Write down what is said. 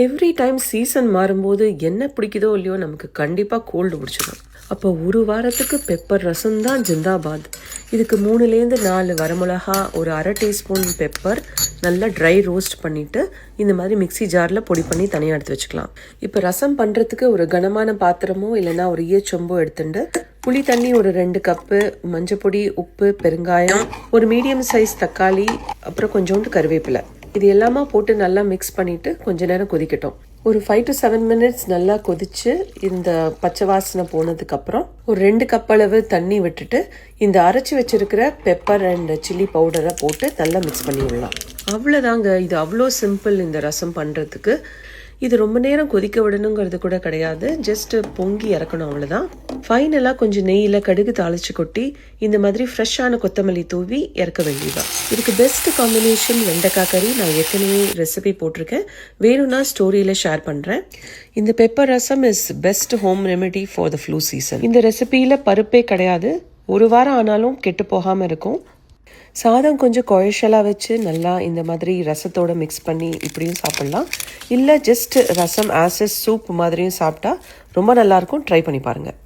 Every time season மாறும்போது என்ன பிடிக்குதோ இல்லையோ நமக்கு கண்டிப்பாக கோல்டு பிடிச்சிடும். அப்போ ஒரு வாரத்துக்கு பெப்பர் ரசம் தான் ஜிந்தாபாத். இதுக்கு 3லேருந்து 4 வரமிளகா, ஒரு அரை டீஸ்பூன் பெப்பர் நல்லா ட்ரை ரோஸ்ட் பண்ணிவிட்டு இந்த மாதிரி மிக்சி ஜாரில் பொடி பண்ணி தனியாக எடுத்து வச்சுக்கலாம். இப்போ ரசம் பண்ணுறதுக்கு ஒரு கனமான பாத்திரமோ இல்லைன்னா ஒரு ஈயச்சொம்போ எடுத்துட்டு புளி தண்ணி ஒரு 2 கப்பு, மஞ்சப்பொடி, உப்பு, பெருங்காயம், ஒரு மீடியம் சைஸ் தக்காளி, அப்புறம் கொஞ்சோண்டு கருவேப்பிலை, இது எல்லாமே போட்டு நல்லா மிக்ஸ் பண்ணிவிட்டு கொஞ்ச நேரம் கொதிக்கட்டும். ஒரு 5 to 7 minutes நல்லா கொதிச்சு இந்த பச்சை வாசனை போனதுக்கப்புறம் ஒரு 2 கப் அளவு தண்ணி விட்டுட்டு இந்த அரைச்சி வச்சிருக்கிற பெப்பர் அண்ட் சில்லி பவுடரை போட்டு நல்லா மிக்ஸ் பண்ணி விடலாம். அவ்வளோதாங்க. இது அவ்வளோ சிம்பிள் இந்த ரசம் பண்ணுறதுக்கு. இது ரொம்ப நேரம் கொதிக்க விடணுங்கிறது கூட கிடையாது. ஜஸ்ட் பொங்கி இறக்கணும், அவ்வளோதான். ஃபைனலாக கொஞ்சம் நெய்யில் கடுகு தாளிச்சு கொட்டி இந்த மாதிரி ஃப்ரெஷ்ஷான கொத்தமல்லி தூவி இறக்க வேண்டியதான். இதுக்கு பெஸ்ட் காம்பினேஷன் வெண்டைக்காய் கறி. நான் ஏற்கனவே ரெசிபி போட்டிருக்கேன், வேணும்னா ஸ்டோரியில் ஷேர் பண்ணுறேன். இந்த pepper rasam is best home remedy for the flu season. இந்த ரெசிபியில் பருப்பே கிடையாது, ஒரு வாரம் ஆனாலும் கெட்டு போகாமல் இருக்கும். சாதம் கொஞ்சம் குழைச்சலாக வச்சு நல்லா இந்த மாதிரி ரசத்தோடு மிக்ஸ் பண்ணி இப்படியும் சாப்பிட்லாம். இல்லை just rasam as a soup மாதிரியும் சாப்பிட்டா ரொம்ப நல்லாயிருக்கும். ட்ரை பண்ணி பாருங்கள்.